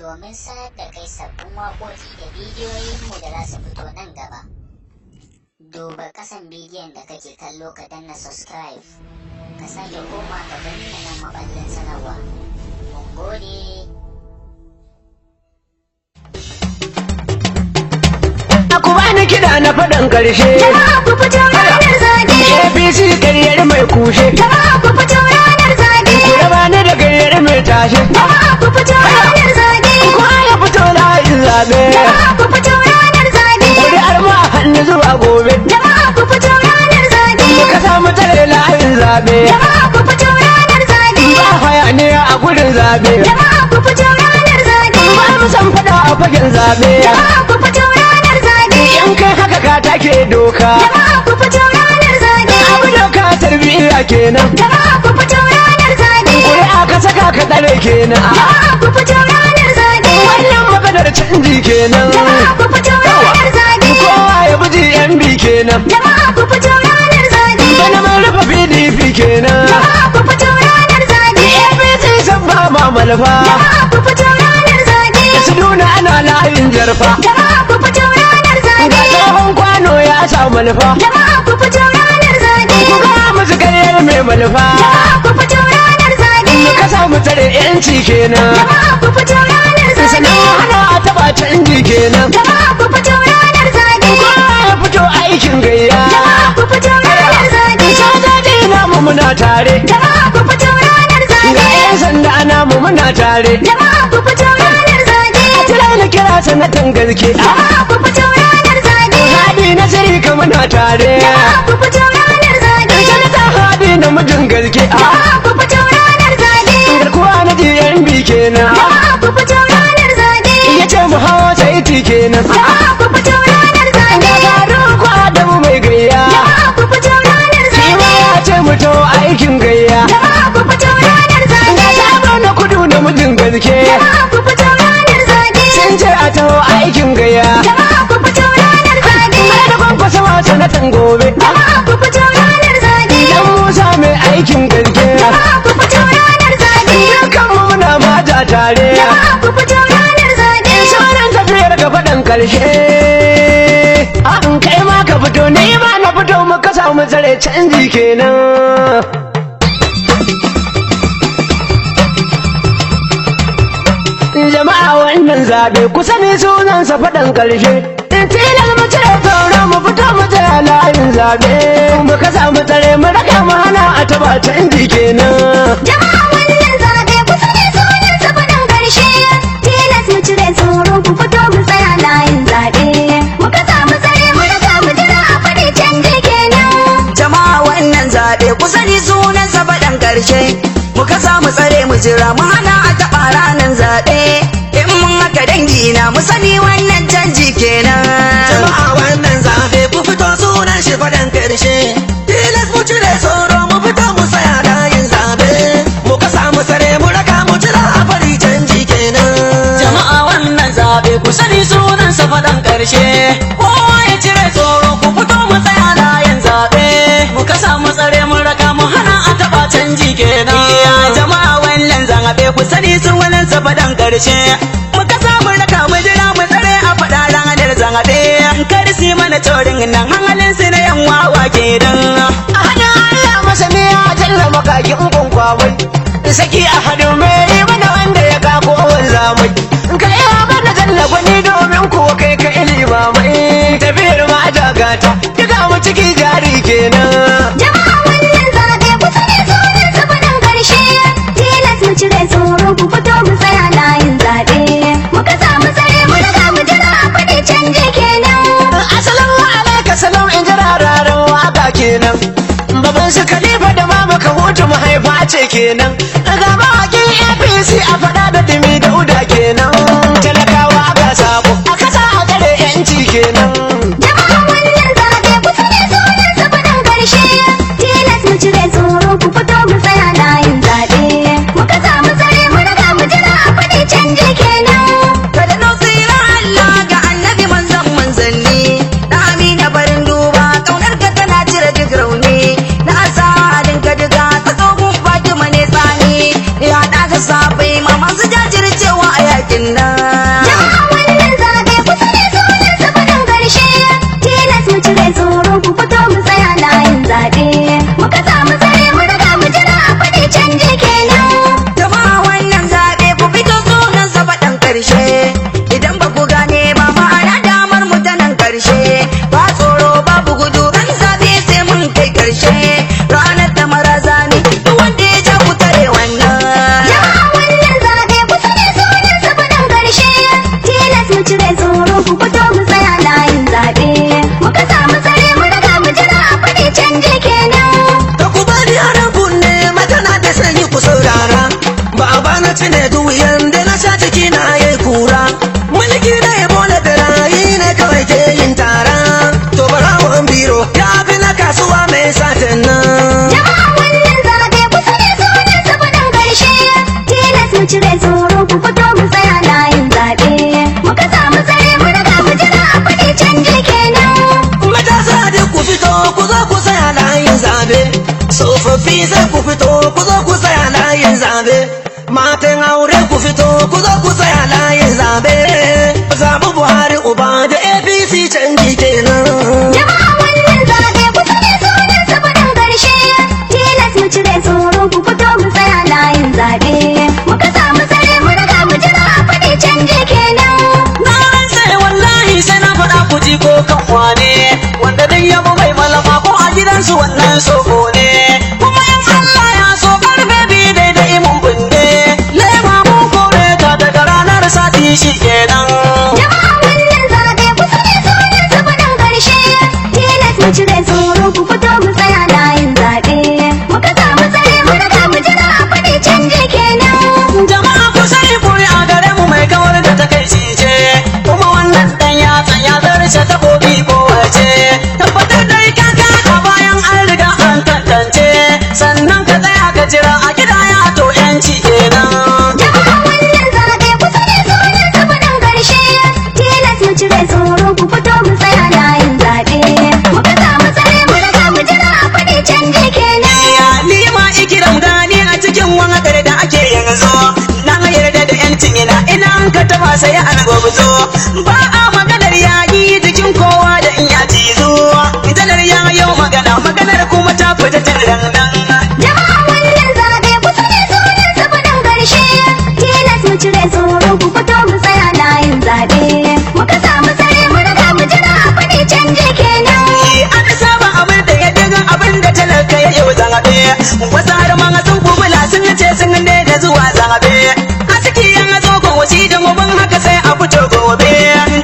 domin sanar da kai sabbin waƙoƙi da bidiyoyinmu da za su fito nan gaba. Duba ƙasan bidiyon da kake kallo ka danna subscribe, ka sake koma ka danna nan maɓallin sanarwa. Mun gode. Ku bani kiɗa na faɗin ƙarshe. Jama'a ku fito ranar zaɓe. APC ƙaryar mai kushe. Jama'a ku fito ranar zaɓe. Ku raba ni da ƙaryar mai tashe. Jama'a ku fito ranar zaɓe. Kowa ya fito layin zaɓe. Jama'a ku fito ranar zaɓe. Kuri'ar ma hannu zuwa gobe. Jama'a ku fito ranar zaɓe. Muka samu tare layin zaɓe. Jama'a ku fito ranar zaɓe. Ba hayaniya a gudun zaɓe. Jama'a ku fito ranar zaɓe. Ba mu san faɗa a fagen zaɓe. Jama'a ku fito ranar zaɓe. In kai haka ka take doka. Jama'a ku fito ranar zaɓe. Abu doka tarbiyya kenan. Jama'a ku fito ranar zaɓe. Kuri'a ka saka ka tsare kenan. Jama'a ku fito ranar zaɓe. Wannan maganar canji kenan. Jama'a ku fito ranar zaɓe. Kowa ya buji MB kenan. Jama'a ku fito ranar zaɓe. Bana mun rufe PDP kenan. Jama'a ku fito ranar zaɓe. APC san ba ma malfa. Jama'a ku fito ranar zaɓe. Su nuna ana layin jarfa. Jama'a ku fito ranar zaɓe. Ga tsohon kwano ya sa malfa. Jama'a ku fito ranar zaɓe. Ku ga musu karyar mai malfa. Jama'a ku fito ranar zaɓe. Ka samu tare yanci kenan. Jama'a ku fito ranar zaɓe. Sannan hana a taɓa canji kenan. Jama'a ku fito ranar zaɓe. Kowa ya fito aikin gayya. Jama'a ku fito ranar zaɓe. Sojoji namu muna tare. Jama'a ku fito ranar zaɓe. Ga 'yan sanda namu muna tare. Jama'a ku fito ranar zaɓe. Kira na kira sanatan gaske. Jama'a ku fito ranar zaɓe. Hadi na siri ka muna tare. Jama'a ku fito ranar zaɓe. Sanata hadi na mijin gaske. Jama'a ku fito ranar zaɓe. Garkuwa na DNB kenan. Jama'a ku fito ranar zaɓe. Ya ce mu hawa saiti kenan. Jama'a ku fito ranar zaɓe. Gagarin ku Adamu mai gayya. Jama'a ku fito ranar Shi zaɓe. ma ya ce mu to aikin gayya. Jama'a ku fito ranar zaɓe. Ga sabo na kudu na mijin gaske. Jama'a ku fito ranar zaɓe. Sun ce a taho aikin gayya. Jama'a ku fito ranar zaɓe. Har da kwankwasa wa sanatan gobe. Jama'a ku fito ranar zaɓe. Dan Musa mai aikin gaske. Jama'a ku fito ranar zaɓe. Dukkanmu muna mata tare. Jama'a ku fito ranar zaɓe. Sauran tafiyar ga faɗin ƙarshe. An kai ma ka fito ni ma na fito muka samu tsare canji kenan. Jama'a wannan zaɓe kusa ne sunansa faɗin ƙarshe. Tilar mu cire tsoro mu fito mu tsaya layin zaɓe. Muka samu tsare mu raka mu hana a taɓa canji kenan. Jama'a wannan zaɓe kusa ne sunan sa faɗin ƙarshe. Tilas mu cire tsoro ku fito mu tsaya layin zaɓe. Muka samu tsare mu raka mu jira a faɗi canji kenan. Jama'a wannan zaɓe kusa ne sunan sa faɗin ƙarshe. Muka samu tsare mu jira mu hana a taɓa ranar zaɓe. In mun haka dangi na mu sani wannan canji kenan. Jama'a wannan zaɓe ku fito sunan shi faɗin ƙarshe. Tilas mu cire tsoro mu fito mu tsaya layin zaɓe. Mu ka samu tsare mu raka mu jira a fari canji kenan. Jama'a wannan zaɓe ku sani sunan sa faɗin ƙarshe. Kowa ya cire tsoro ku fito mu tsaya layin zaɓe. Muka samu tsare mu raka mu hana a taɓa canji kenan. Jama'a wannan zaɓe ku sani sunan sa faɗin ƙarshe. Muka samu raka mu jira mu tsare a faɗa ranar zaɓe. Kar su mana taurin nan hankalin su na yan wawa kenan. A hannun Allah masani ya talla makakin kwankwamai. Saki a hannun mai mana wanda ya kako wanzamai. Ka yi mana tallafa ni domin kuwa kai ka ilimamai. Tafiyar ma gata duka mu ciki jari kenan. Jama'a wannan zaɓe kusa ne sunan sa faɗin ƙarshe. Tilas mu cire tsoro ku fito mu tsaya layin zaɓe. Muka samu tsare mu raka mu jira a faɗi canji kenan. Assalamu alaika salam in jira raran waka kenan. Baban su Khalifa da mama ka hutu mahaifa ce kenan. Ga mawaƙin APC a faɗa da dumi da uda kenan. Talakawa ga sabo a kasa a tsare yanci kenan. Jama'a wannan zaɓe kusa ne sunan sa faɗin ƙarshe. Tilas mu cire tsoro ku fito mu tsaya layin zaɓe. Muka samu tsare mu raka mu jira a faɗi canji kenan. Kada nasira Allah ga annabi manzon manzanni. Na amina barin duba kaunar ka tana cire duk rauni. Na sa halin ka diga ta tsohon Fatima ne tsani. satin nan. Jama'a wannan zaɓe ku sani sunan safarin ƙarshe. Tilas mu cire tsoro ku fito mu tsaya layin zaɓe. Muka samu tsare mu riga mu jira a faɗi canje kenan. Jama'a wannan zaɓe ku fito sunan faɗan ƙarshe. Idan ba ku gane ba ma'ana damar mu ta nan ƙarshe. Ba tsoro babu gudu ran zaɓe sai mun kai ƙarshe. Ranar da maraza ne duk wanda ya ja ku tare wannan. Jama'a wannan zaɓe ku sani sunan safarin ƙarshe. Tilas mu cire tsoro ku fito mu tsaya layin zaɓe. Muka samu tsare mu riga mu jira a faɗi canje kenan. Da ku bani aran kunne magana da sanyi ku saurara. Ba a bana tune duwiyan da na sha ciki na yayi kura. Mulki da ya bola da rayi ne kawai ke yin tara. To barawon biro ya fi na kasuwa mai satin nan. Jama'a wannan zaɓe ku sani sunan safarin ƙarshe. Tilas mu cire tsoro ku fito mu tsaya layin zaɓe. Muka samu tsare mu riga mu jira a faɗi canje kenan. Matasa da ku fito ku zo ku tsaya layin zabe. Tsofaffi sai ku fito ku zo ku tsaya layin zabe. Matan aure ku fito ku zo ku tsaya layin zabe. Zabi Buhari uba da APC canji kenan. Jama'a wannan zaɓe ku sani sunan safarin ƙarshe. Tilas mu cire tsoro ku fito mu tsaya layin zaɓe. Muka samu tsare mu riga mu jira a faɗi canje kenan. Na rantse wallahi sai na faɗa ku ji ko kan wane wanda dai ya bai malama ko a gidansu wannan soko ne kuma in Allah ya so karfe biyu daidai mun bunde lema mun kore ta daga ranar sati shi kenan. Jama'a wannan zaɓe ku sani sunan safarin ƙarshe. Tilas mu cire tsoro ku fito mu tsaya layin zaɓe. Muka samu tsare mu riga mu jira a faɗi canje kenan. Jama'a ku sani kuri a gare mu mai kawar da ta kai ce kuma wannan dan ya tsaya zarce ta kobi ko wace tabbatar da kanka a bayan an riga an tantance sannan ka tsaya ka jira a gida ya to yanci kenan. Jama'a wannan zaɓe ku sani sunan safarin ƙarshe. Tilas mu cire tsoro ku fito mu tsaya layin zaɓe. Muka samu tsare mu riga mu jira a faɗi canje kenan. Ya lima ikiram gani a cikin wakar da ake yanzu na yarda da yancin ina an ka taba sai an gobuzo ba a maganar yayi jikin kowa da in ya cizo janar ya yau maganar kuma ta fita tirandan. Jama'a wannan zaɓe ku sani sunan safarin ƙarshe. Tilas mu cire tsoro ku fito mu tsaya layin zaɓe. Muka samu tsare mu riga mu jira a faɗi canje kenan. An saba abin da ya daga abin da talaka ya yau zaɓe wasu har ma sun kubula sun ce sun ne da zuwa zaɓe a ciki yan zo gowaci da mubin haka sai a fito gobe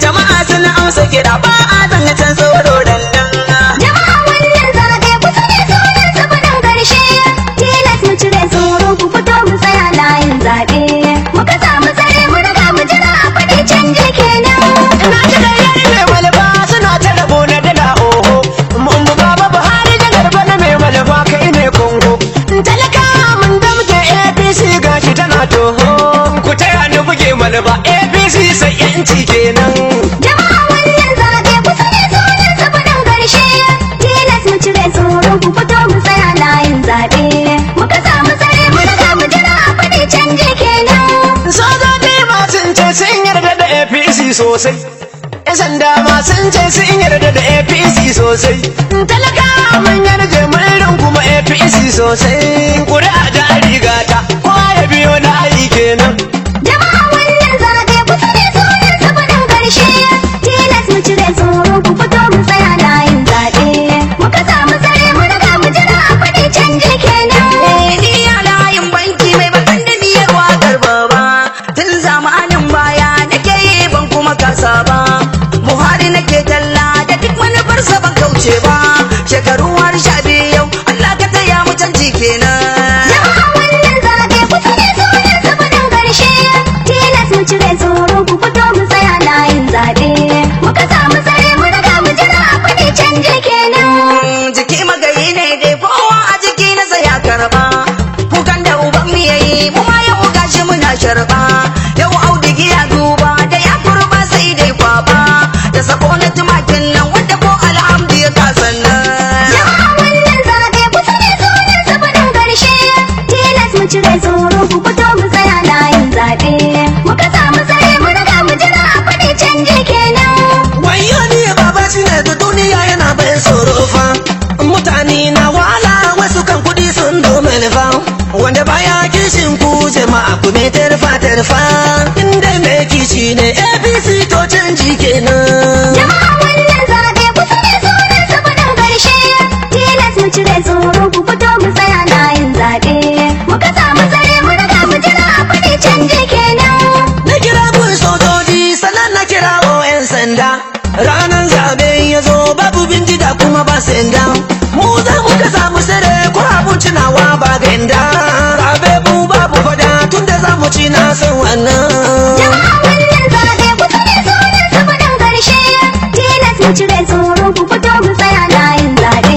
jama'a sun amsa kira ba a zancen tsoro dan nan. Jama'a wannan zaɓe ku sani sunan safarin ƙarshe. Tilas mu cire tsoro ku fito mu tsaya layin zaɓe. Muka samu tsare mu riga mu jira a faɗi canje kenan. Na ji da yayi mai malfa suna ta rabo na dala oho. Mun buga ba Buhari da garba na mai malfa kai ne Kongo. Talaka mun damke APC gashi tana toho. Ku taya ni buge malfa APC sai yanci kenan. Jama'a wannan zaɓe ku sani sunan safarin ƙarshe. Tilas mu cire tsoro ku fito mu tsaya layin zaɓe. Muka samu tsare mu riga mu jira a faɗi canje kenan. Sojoji ma sun ce sun yarda da APC sosai. 'Yan sanda ma sun ce sun yarda da APC sosai. Talaka mun yarda mun runguma APC sosai. Ƙuri'a da rigata kowa ya biyo na ayi kenan. Jama'a wannan zaɓe ku sani sunan safarin ƙarshe. Tilas mu cire tsoro ku fito mu tsaya layin zaɓe. Muka samu tsare mu riga mu jira a faɗi canje kenan. Ni a layin banki mai bakan da biyar wakar baba. Tun zamanin baya nake yi ban kuma kasa ba. Buhari nake talla da duk manufarsa ban kauce ba. Shekaru har 12 yau Allah ka taya mu canji kenan. Jama'a wannan zaɓe ku sani sunan safarin kuma tarfa inda mai kici ne APC to canji kenan. Jama'a wannan zaɓe ku sani sunan sa faɗin ƙarshe. Tilas mu cire tsoro ku fito mu tsaya layin zaɓe. Muka samu tsare mu riga mu jira a faɗi canji kenan. Na kira kun sojoji sannan na kirawo 'yan sanda. Ranar zaɓe ya zo babu bindiga kuma ba sanda. Mu za mu ka samu sare ko abun cinawa ba ganda. Zaɓe mu babu fada tunda za mu ci na san wannan. Jama'a wannan zaɓe ku sani sunan sa faɗin ƙarshe. Tilas mu cire tsoro ku fito mu tsaya layin zaɓe.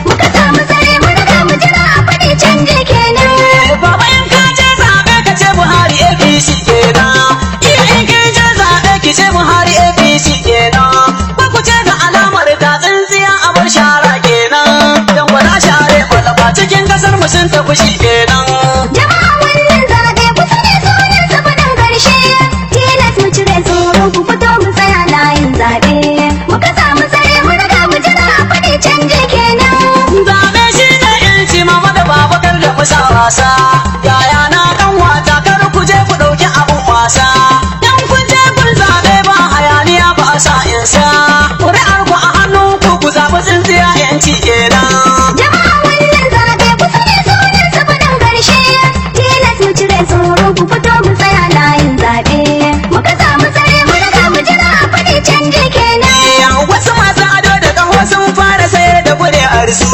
Muka samu tsare mu riga mu jira a faɗi canji kenan. Baba in ka je zaɓe ka ce Buhari APC kenan. Iya in kin je zaɓe ki ce Buhari APC kenan. Ba ku ce da alamar ta tsintsiya a bar shara kenan. Dan wala share kwalaba cikin kasar mu sun tafi shi kenan. Jama'a wannan zaɓe ku sani sunan sa faɗin ƙarshe. Tilas mu cire tsoro ku fito mu tsaya layin zaɓe. Muka samu tsare mu riga mu jira a faɗi canji kenan. Zaɓe shi ne yanci mama da baba kar da musa wasa. Yaya na kan wata kar ku je ku ɗauki abun wasa. Dan kun je kun zaɓe ba hayaniya ba a sa insa. Ƙuri'ar ku a hannun ku zaɓi tsintsiya yanci kenan. Jama'a wannan zaɓe ku sani sunan sa faɗin ƙarshe. Tilas mu cire tsoro ku fito mu tsaya layin zaɓe. Muka samu tsare mu riga mu jira a faɗi canji kenan. Wasu masu ado da ƙaho sun fara sayar da ƙuri'ar su.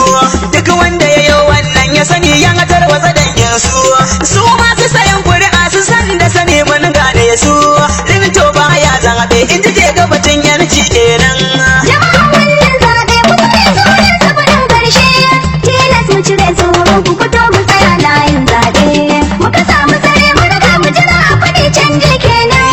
Duk wanda ya yi wannan ya sani ya tarwatsa dangin su. Su masu sayan ƙuri'a su san da sani mun gane su. Limito baya zaɓe in ji ke gabatin yanci kenan. Jama'a wannan zaɓe ku sani sunan sa faɗin ƙarshe. Tilas mu cire tsoro ku fito mu tsaya layin zaɓe. Muka samu tsare mu riga mu jira a faɗi canji kenan.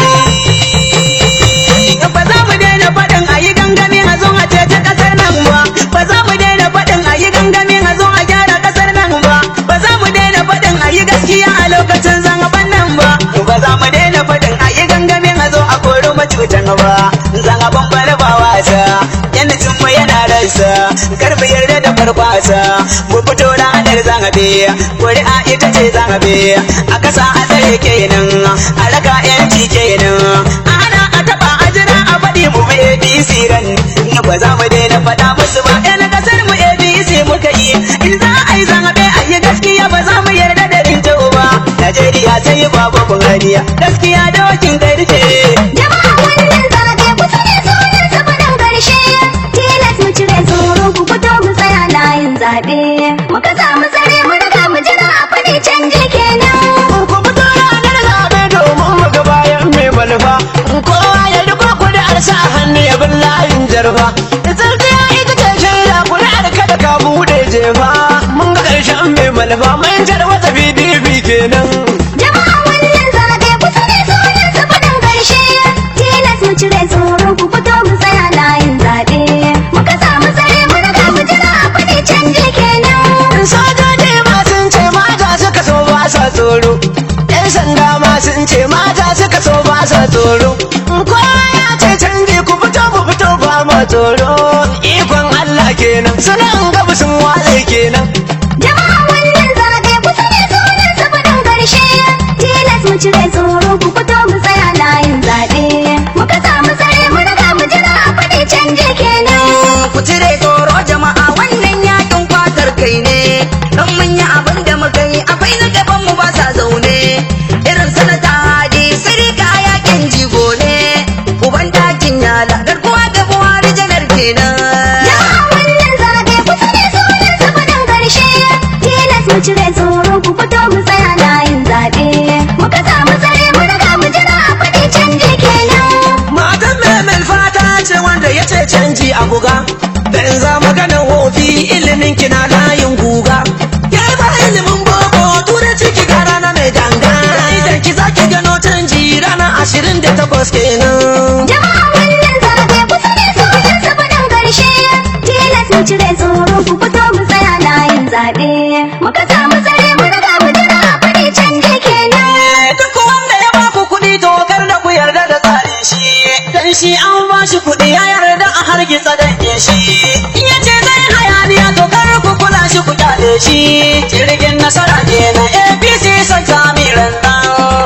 Ba za mu daina faɗin a yi gangami a zo a ceci ƙasar nan ba. Ba za mu daina faɗin a yi gangami a zo a gyara ƙasar nan ba. Ba za mu daina faɗin a yi gaskiya a lokacin zangaban nan ba. Ba za mu daina faɗin a yi gangami a zo a kori macutan ba. Zangaban bana ba wasa, yancin mu yana rasa. Kar mu yarda da farfasa, mu fito ranar zangabe. Ƙuri'a ita ce zangabe, a kasa a tsare kenan, a raka yanci kenan. Ana a taɓa a jira a faɗi mu APC ran. Ba za mu daina faɗa musu ba, ƴan ƙasar mu APC muka yi. In za a yi zangabe a yi gaskiya ba za mu yarda da rinto ba. Najeriya ta yi babu Buhari, gaskiya dokin karfe. Jama'a wannan zaɓe ku sani sunan sa faɗin ƙarshe. Tilas mu cire tsoro ku fito mu tsaya layin zaɓe. Muka samu tsare mu riga mu jira a faɗi canji kenan. Ku fito ranar zaɓe domin mu ga bayan mai manufa. Kowa ya riko kuri'ar sa a hannu ya bin layin jarfa. Tsintsiya ita ce shaida kuri'ar kada ka buɗe jefa. Mun ga ƙarshen mai manufa mun jarwata PDP kenan. Jama'a wannan zaɓe ku sani sunan sa faɗin ƙarshe. Tilas mu cire tsoro ku fito mu tsaya layin zaɓe. Muka samu tsare mu riga mu jira a faɗi canji kenan. Sojoji ma sun ce mata suka so ba sa tsoro. 'Yan sanda ma sun ce mata suka so ba sa tsoro. Kowa ya ce canji ku fito mu fito ba ma tsoro. Ikon Allah kenan sunan gaba sun wale kenan. Jama'a wannan zaɓe ku sani sunan sa faɗin ƙarshe. Tilas mu cire tsoro ku fito mu tsaya layin zaɓe. Muka samu tsare mu riga mu jira a faɗi canji kenan. Ku cire tsoro jama'a wannan yakin kwatar kai ne. Don mun yi abin da muka yi akwai na gaban mu ba sa zaune. Irin sanata hadi sirika yakin jigo ne. Uban dakin yala garkuwa da Buhari janar kenan. Jama'a wannan zaɓe ku sani sunan sa faɗin ƙarshe. Tilas mu cire tsoro ku fito mu tsaya layin zaɓe. Muka samu tsare mu riga mu jira a faɗi canji kenan. Matan mai fata ce wanda ya ce canji a buga. Dan za maganar wofi ilimin kina layin guga. Ya ba ilimin boko turanci ki ga rana mai danga. Idan ki zaki gano canji ranar 28 kenan. Jama'a wannan zaɓe ku sani sunan sa faɗin ƙarshe. Tilas mu cire tsoro ku fito mu tsaya layin zaɓe. Muka samu tsare mu riga mu jira a faɗi canji kenan. Duk wanda ya ba ku kuɗi to kar da ku yarda da tsarin shi. Dan shi an ba shi kuɗi ya yarda a hargitsa dange shi. In ya ce zai hayaniya to kar ku kula shi ku kyale shi. Jirgin nasara kenan APC son kamiran nan.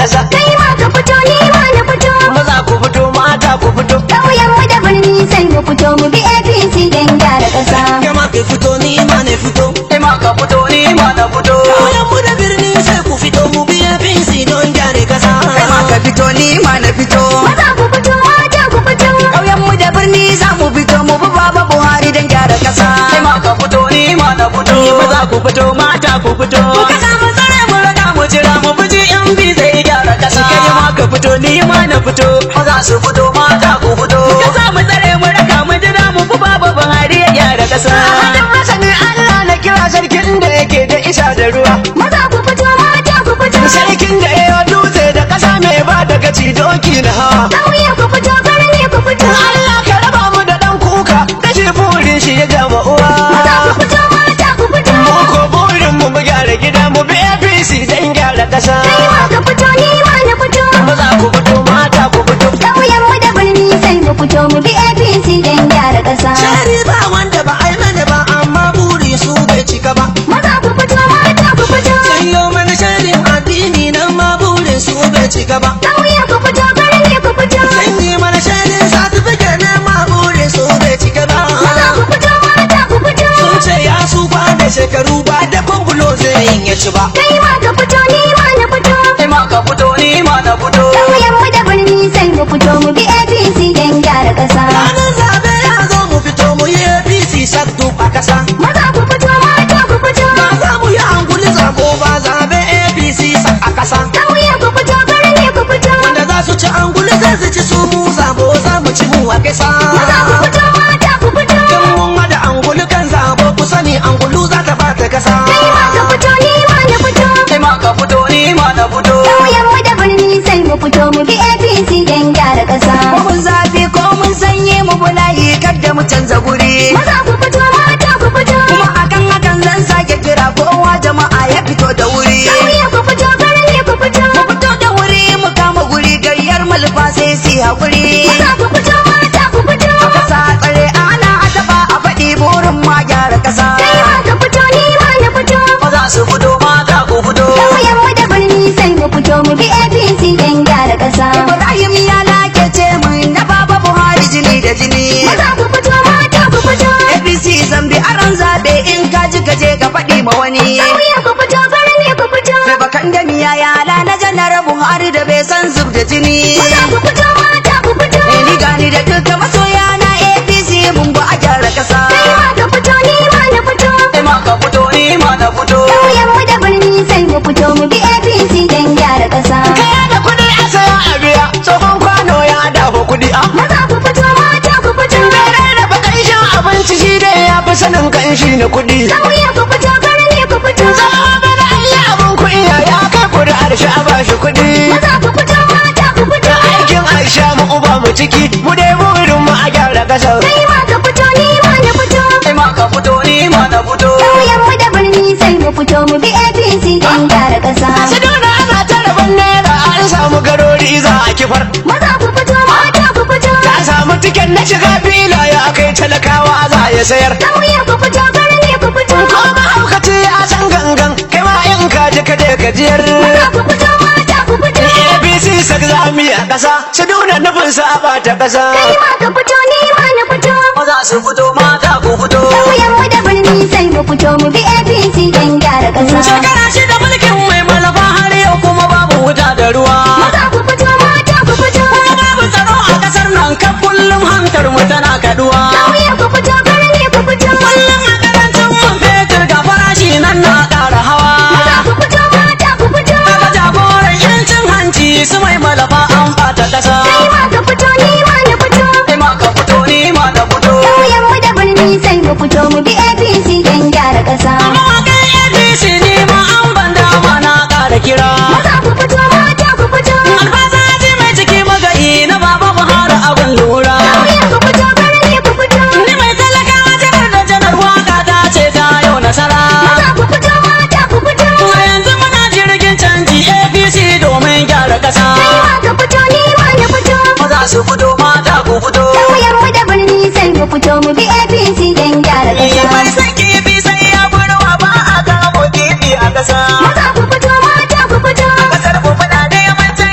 ƙasa. Kai ma ka fito ni ma na fito. Maza ku fito mata ku fito. Ƙauyen mu da birni sai mu fito mu bi APC don gyara ƙasa. Kama ka fito ni ma na fito. Kai ma ka fito ni ma na fito. Kauyen mu da birni sai ku fito mu bi APC don gyara kasa. Kai ma ka fito ni ma na fito. Maza ku fito mata ku fito. Ƙauyen mu da birni za mu fito mu bi Baba Buhari don gyara ƙasa. Kai ma ka fito ni ma na fito. Maza ku fito mata ku fito. Ka samu tsare mu raga mu jira mu fiji in bi zai gyara ƙasa. Kai ma ka fito ni ma na fito. Maza su fito mata ku fito. Ka samu tsare mu raga mu jira mu fi Baba Buhari ya gyara ƙasa. Hadin masani Allah na kira sarkin da yake da isa da ruwa. Maza ku fito mata ku fito. Sarkin da ya dutse da ƙasa mai ba da gaci doki na hawa. Ƙauye ku fito birni ku fito. Allah ka raba mu da ɗan kuka da shi burin shi ya gama uwa. Maza ku fito mata ku fito. Mu ko burin mu gyara gida mu bi APC don gyara ƙasa. Kai ma ka fito ni ma na fito. Maza ku fito mata ku fito. Ƙauyen mu da birni sai mu fito mu bi APC don gyara ƙasa. Shari ba wanda ba ai mana ba amma buri su bai cika ba. Maza ku fito mata ku fito. Sanyo mana sharin addini nan ma burin su bai cika ba. Ƙauye ku fito birni ku fito. Sanyi mana sharin certificate nan ma burin su bai cika ba. Maza ku fito mata ku fito. Sun ce ya su ba da shekaru ba da kwangulo zai yin ya ci ba. Kai ma ka fito ni ma na fito. Kai ma ka fito ni ma na fito. Ƙauyen mu da birni sai mu fito mu bi APC don gyara ƙasa. Ranar zabe ya zo mu fito mu yi APC sakdu a kasa. Maza ku fito mata ku fito. Ba za mu yi anguli zabo ba zabe APC sak a kasa. Ƙauye ku fito birni ku fito. Wanda za su ci anguli zai su ci su mu zabo za mu ci mu a kasa. Maza ku fito mata ku fito. Kan mun hada anguli kan zabo ku sani angulu za ta bata kasa. Kai ma ka fito ni ma na fito. Kai ma ka fito ni ma na fito. Ƙauyen mu da birni sai mu fito mu bi APC don gyara ƙasa. Ko mun zafi ko mun sanye mu bulayi kadda mu canza guri. Maza ku fito mata ku fito. Kuma akan hakan zan sake kira kowa jama'a ya fito da wuri. Ƙauye ku fito birni ku fito. Mu fito da wuri mu kama guri gayyar malfa sai su yi haƙuri. Maza ku fito mata ku fito. A kasa tsare ana a taɓa a faɗi burin ma gyara ƙasa. Kai ma ka fito ni ma na fito. Maza su fito mata ku fito. Ƙauyen mu da birni sai mu fito mu bi APC don gyara ƙasa. Ibrahim ya lake ce mun na Baba Buhari jini da jini. Maza ku fito mata ku fito. APC zambi aron zaɓe in ka ji ka je ka faɗi ma wani. Ƙauye ku fito birni ku fito. Mai bakan da miya yala na janar Buhari da bai san zub da jini. Maza ku fito mata ku fito. Ni gani da duka masoya na APC mun ba a gyara ƙasa. Kai ma ka fito ni ma na fito. Kai ma ka fito ni ma na fito. Ƙauyen mu da birni sai mu fito mu bi APC don gyara ƙasa. Kaya da kuɗi a saya a biya. Tsohon kwano ya dafa kuɗi a. Maza ku fito mata ku fito. Bere da bakanshin abinci shi dai ya fi sanin kanshi na kuɗi. Ƙauye ku fito birni ku fito. Zama bana Allah abin kuɗi ya kai kuri'ar shi a bashi kuɗi. Maza ku fito mata ku fito. Aikin Aisha mu uba mu ciki mu dai burin mu a gyara ƙasar. Kai ma ka fito ni ma na fito. Kai ma ka fito ni ma na fito. Ƙauyen mu da birni sai mu fito mu bi APC don gyara ƙasa. Su dole ana ta rabon naira an samu garori za a kifar. Maza ku fito mata ku fito. Ta samu tiken na shiga fila ya kai talakawa za ya sayar. Ƙauye ku fito birni ku fito. Ko mahaukaci ya san gangan kai ma in ka je ka je ka jiyar. Maza ku fito mata ku fito. APC sak zami a ƙasa su nuna nufin sa a bata ƙasa. Kai ma ka fito ni ma na fito. Maza su fito mata ku fito. Ƙauyen mu da birni sai mu fito mu bi APC don gyara ƙasa. Shekara shida mulkin mai malafa har yau kuma babu wuta da ruwa. Maza ku fito mata ku fito. Kuma babu tsaro a ƙasar nan kan kullum hantar mu tana kaduwa. Ƙauye ku fito birni ku fito. Kullum a karancin man fetur ga farashi nan na ƙara hawa. Maza ku fito mata ku fito. Daga jagoran yancin hanci su mai malafa an bata ƙasa. Kai ma ka fito ni ma na fito. Kai ma ka fito ni ma na fito. Ƙauyen mu da birni sai mu fito mu bi APC don gyara ƙasa. Mawaƙin APC ni ma an ban dama na ƙara kira. Maza ku fito mata ku fito. Alfasaji mai ciki magayi na Baba Buhari abin lura. Ƙauye ku fito birni ku fito. Ni mai talakawa janar da janar waka ta ce ta yau nasara. Maza ku fito mata ku fito. A yanzu muna jirgin canji APC domin gyara ƙasa. Kai ma ka fito ni ma na fito. Maza su fito mata ku fito. Ƙauyen mu da birni sai mu fito mu bi APC don gyara Mai ƙasa. san kifi sai ya burwa ba a kamo kifi a ƙasa. Maza ku fito mata ku fito. Ƙasar mu muna da yawancin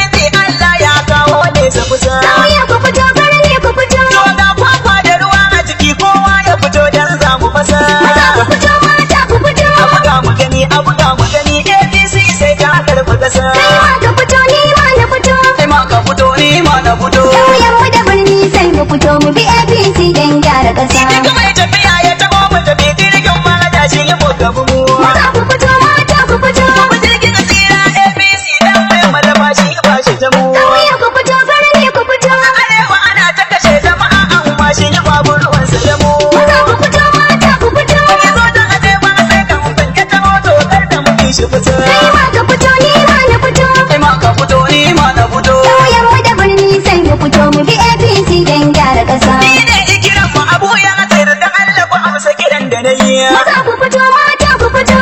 ƙasa. Kai ma ka fito ni ma na fito. Kai ma ka fito ni ma na fito. Ƙauyen mu da birni sai mu fito mu bi APC don gyara ƙasa. Duka mai tafiya ya taɓa mu tafi jirgin mara shi ya buga mu. Maza ku fito mata ku fito. Mu jirgin tsira APC dan mai malama shi ba shi ta mu. Ƙauye ku fito birni ku fito. Arewa ana ta kashe jama'a amma shi ya babu ruwansa da mu. Maza ku fito mata ku fito. Wani zo da arewa sai ka banke ta moto kar da muke shi fita. Kai ma ka fito ni ma na fito. Kai ma ka fito ni ma na fito. Ƙauyen mu da birni sai mu fito mu bi APC don gyara ƙasa. Ni ne ikiran mu abu ya tsayar da Allah ku amsa kiran da na yi. Maza ku fito mata ku fito.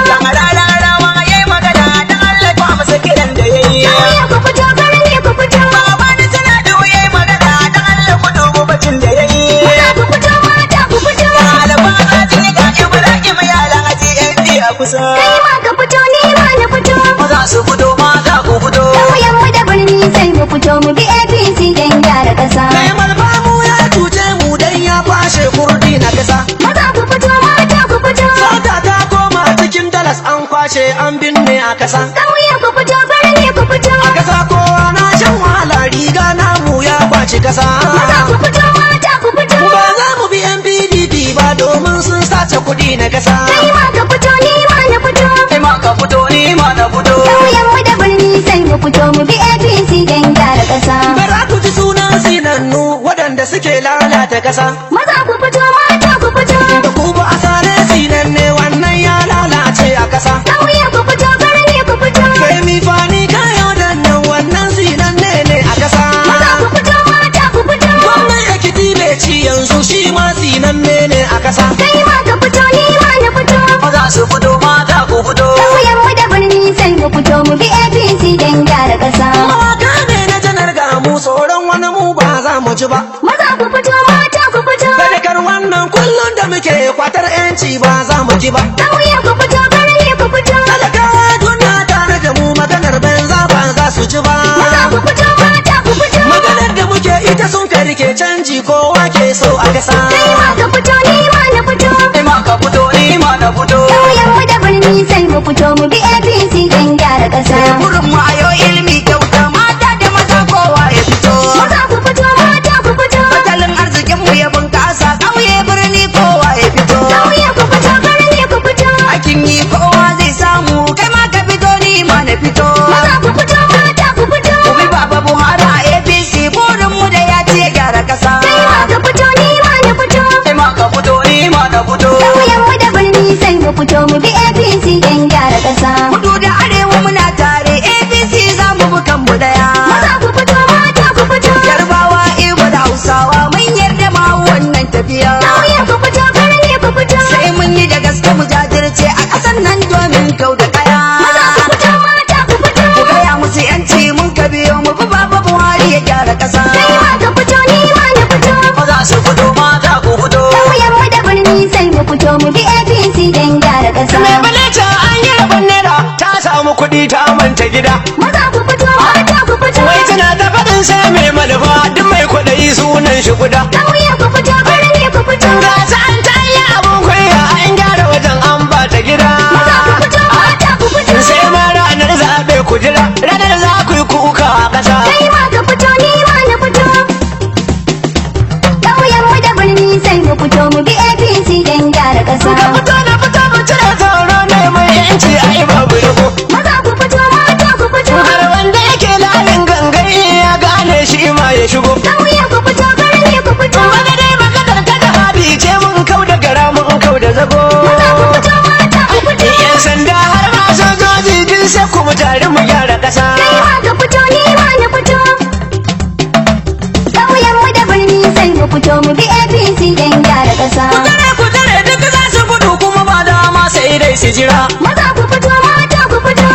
Rawa yayi magana da Allah ku amsa kiran da ya yi. Ƙauye ku fito birni ku fito. Baba ni tana da yayi magana da Allah ku dubu bacin da ya yi. Maza ku fito mata ku fito. Ɗaliban aji ga Ibrahim ya lalace AD a kusa. Kai ma ka fito ni ma na fito. Maza su fito mata ku fito. Ƙauyen mu da birni sai mu fito mu bi APC don gyara ƙasa. Mai malfamu ya cuce mu dan ya fashe kurdi na kasa. Maza ku fito mata ku fito. Sata ta koma cikin dalas an kwashe an binne a kasa. Ƙauye ku fito birni ku fito. A kasa kowa na shan wahala riga namu ya kwace kasa. Maza ku fito mata ku fito. Ba za mu bi yan PDP ba domin sun sace kuɗi na kasa. Kai ma ka fito ni ma na fito. Kai ma ka fito ni ma na fito. Ƙauyen mu da birni sai mu fito mu bi APC don gyara ƙasa. Bara ku ji sunan sinannu waɗanda suke lalata kasa. Maza ku fito mata ku fito. Da ku ba a sare sinanne wannan ya lalace a kasa. Ƙauye ku fito birni ku fito. Femi fani kayo dannan wannan sinanne ne a kasa. Maza ku fito mata ku fito. Gwamnan Ekiti bai ci yanzu shi ma sinanne ne a kasa. Kai ma ka fito ni ma na fito. Maza su fito mata ku fito. Ƙauyen mu da birni sai mu fito mu bi APC don gyara ƙasa. Mawaka ne na janar ga mu tsoron wani mu ba za mu ci ba. Maza ku fito mata ku fito. Sadakar wannan kullum da muke kwatar yanci ba za mu ki ba. Ƙauye ku fito birni ku fito. Talakawa duniya tare da mu maganar banza ba za su ci ba. Maza ku fito mata ku fito. Maganar da muke ita sun karike canji kowa ke so a kasa. Kai ma ka fito ni ma na fito. Kai ma ka fito ni ma na fito. Ƙauyen mu da birni sai mu fito mu bi APC don gyara ƙasa. Burin mu a yau ilimi kyauta mata da maza kowa ya fito. Maza ku fito mata ku fito. Tattalin arzikin mu ya bunƙasa ƙauye birni kowa ya fito. Ƙauye ku fito birni ku fito. Aikin yi kowa zai samu kai ma ka fito ni ma na fito. Maza ku fito mata ku fito. Ku bi Baba Buhari a APC burin mu da ya ce gyara ƙasa. Kai ma ka fito ni ma na fito. Kai ma ka fito ni ma na fito. Ƙauyen mu da birni sai mu fito mu bi APC don gyara ƙasa. Kudu da arewa muna tare APC za mu bi kanmu daya. Maza ku fito mata ku fito. Yarbawa, Igbo da Hausawa mun yarda ma wannan tafiya. Ƙauye ku fito birni ku fito. Sai mun yi da gaske mu jajirce a ƙasar nan domin kau da kaya. Maza ku fito mata ku fito. Ku gaya musu yanci mun ka biyo mu bi Baba Buhari ya gyara ƙasa. Kai ma ka fito ni ma na fito. Maza su fito mata ku fito. Ƙauyen mu da birni sai mu fito mu bi APC don gyara ƙasa. Mai baleta an yi rabon naira ta samu kuɗi ta manta gida. Maza ku fito mata ku fito. Wai tana ta faɗin sai mai manufa duk mai kwaɗayi sunan shi guda. Ƙauye ku fito birni ku fito. Ga ta an tayi abun kunya an gyara wajen an ba ta gida. Maza ku fito mata ku fito. Sai ma ranar zaɓe ku jira ranar za ku yi kuka a ƙasa. Kai ma ka fito ni ma na fito. Ƙauyen mu da birni sai mu fito mu bi APC don gyara ƙasa. Ka fito na fito mu cire tsoro neman yanci a yi babu rago. Maza ku fito mata ku fito. Har wanda yake lalin gangan ya gane shi ma ya shigo. Ƙauye ku fito birni ku fito. Wani dai maganar kada habi ce mun kau da gara mun kau da zago. Maza ku fito mata ku fito. Yan sanda har ma sojoji duk sai ku mu tare mu gyara ƙasa. Kai ma ka fito ni ma na fito. Ƙauyen mu da birni sai mu fito mu bi APC don gyara ƙasa. Ku tare duk za su gudu kuma ba dama sai dai su jira. Maza ku fito mata ku fito.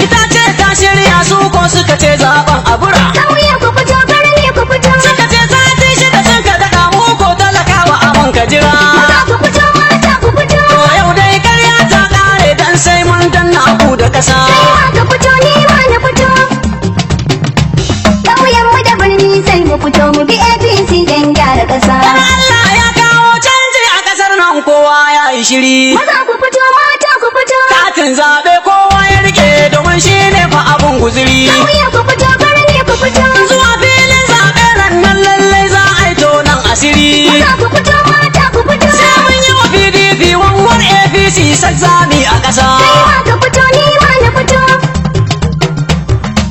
Ita ce ta shirya su ko suka ce zaɓen a bura. Ƙauye ku fito birni ku fito. Suka ce sati shida sun ka daɗa mu ko talakawa abin ka jira. Maza ku fito mata ku fito. To yau dai karya ta ƙare dan sai mun danna ku da ƙasa. Kai ma ka fito ni ma na fito. Ƙauyen mu da birni sai mu fito mu bi APC don gyara ƙasa. Allah ya kawo canji a ƙasar nan kowa ya yi shiri. Maza ku fito mata ku fito. guziri. Kauye ku fito birni ku fito. Zuwa filin zaɓe nan lallai za a yi tonon asiri. Maza ku fito mata ku fito. Sai mun yi wa PDP wanwar APC sazzami a ƙasa. Kai ma ka fito ni ma na fito.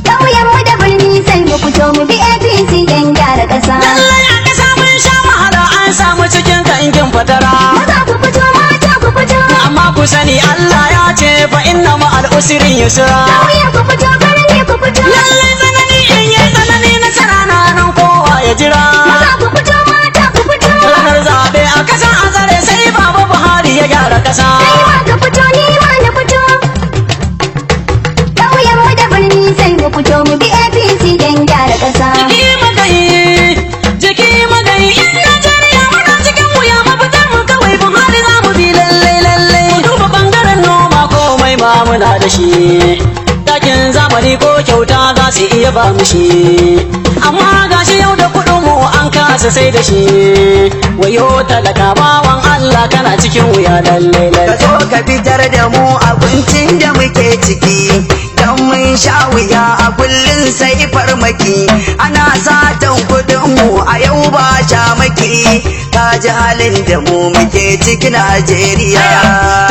Kauyen mu da birni sai mu fito mu bi APC don gyara ƙasa. Lallai a ƙasa mun sha wahala an samu cikin kankin fatara. Maza ku fito mata ku fito. Amma ku sani Allah ya ce fa inna ma'al usri yusra. Kauye ku fito birni ku fito. Lallai tsanani in yi tsanani nasara na nan kowa ya jira. Maza ku fito mata ku fito. Ranar zaɓe a ƙasa a tsare sai Baba Buhari ya gyara ƙasa. Kai ma ka fito ni ma na fito. Kauyen mu da birni sai mu fito mu bi APC don gyara ƙasa. Jiki magayi in Najeriya muna cikin wuya mafitar mu kawai Buhari za mu bi lallai. Mu duba bangaren noma komai ma muna da shi. Takin zamani ko kyauta za su iya ba mu shi. Amma gashi yau da kuɗin mu an kasa sai da shi. Wayo talaka bawan Allah kana cikin wuya lallai. Ka zo ka fitar da mu abincin da muke ciki. Dan mun sha wuya a kullum sai farmaki. Ana satan kudin mu a yau ba shamaki. Ka ji halin da mu muke ciki Najeriya.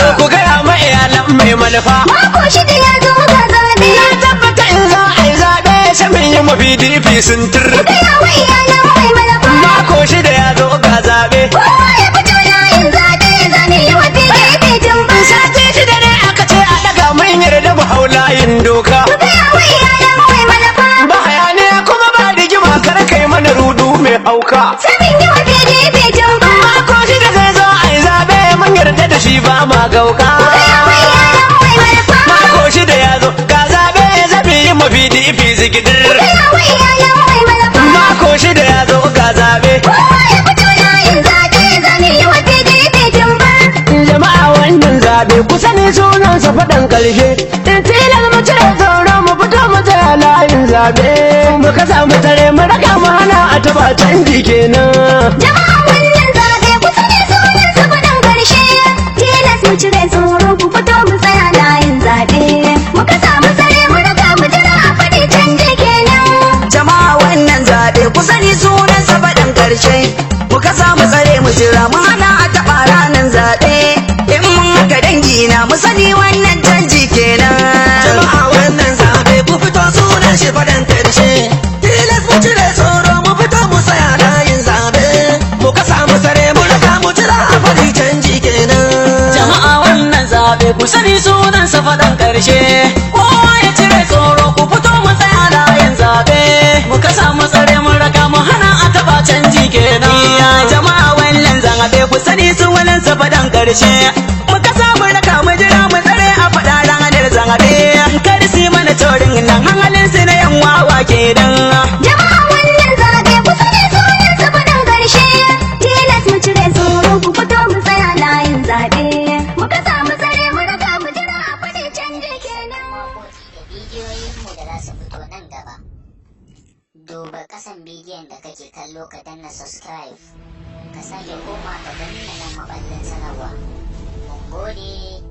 To ku gaya ma iyalan mai manufa. Mako shida ya zo ga zaɓe. Na tabbata in za a yi zaɓe sai mun yi ma PDP sun tur. Gaya wa iyalan mai malafa. Mako shida ya zo ga zaɓe. Kowa ya fito layin zaɓe zane yi wa PDP jamba. Sati shida ne aka ce a daga mun yarda mu hau layin doka. Gaya wa iyalan mai malafa. Ba hayaniya kuma ba rigima kar kai mana rudu mai hauka. Samin yi wa PDP jamba. Mako shida zai zo a yi zaɓe mun yarda da shi ba ma gauka. Gaya wa iyalan mai malafa. Mako shida ya zo ga zaɓe zabi yi ma PDP zikidir. Gaya wa iyalan mai malafa. Mako shida ya zo ga zaɓe. Kowa ya fito layin zaɓe zane yi wa PDP jamba. Jama'a wannan zaɓe kusa ne sunansa faɗan ƙarshe. In tilar mu cire tsoro mu fito mu tsaya layin zaɓe. Mu kasa mu tare mu raka mu hana a taɓa canji kenan. Jama'a wannan zaɓe kusa ne sunan sa faɗin ƙarshe. Tilas mu cire tsoro ku fito mu tsaya layin zaɓe. Muka samu tsare mu raga mu jira a faɗi canje kenan. Jama'a wannan zaɓe ku sani sunan sa faɗin ƙarshe. Muka samu tsare mu jira mu hana a taɓa ranar zaɓe. In mun haka dangi na mu sani wannan canji kenan. Jama'a wannan zaɓe ku fito sunan shi faɗin ƙarshe. Tilas mu cire tsoro mu fito mu tsaya layin zaɓe. Muka samu tsare mu raka mu jira a faɗi canji kenan. Jama'a wannan zaɓe ku sani sunansa faɗan ƙarshe. Kowa ya cire tsoro ku fito mu tsaya layin zaɓe. Mu kasa mu tsare mu raka mu hana a taɓa canji kenan. Iya jama'a wannan zaɓe ku sani sunansa faɗan ƙarshe. Mu kasa mu raka mu jira mu tsare a faɗa ranar zaɓe. Kar su yi mana taurin nan hankalin su na yan wawa kenan. Jama'a wannan zaɓe kusa ne sunan sa faɗin ƙarshe. Tilas mu cire tsoro ku fito mu tsaya layin zaɓe. Muka samu tsare mu raga mu jira a faɗi canje kenan. waƙoƙi da bidiyoyinmu da za su fito nan gaba. Duba ƙasan bidiyon da kake kallo ka danna subscribe. Ka sake koma ka danna nan maɓallin sanarwa. Mun gode.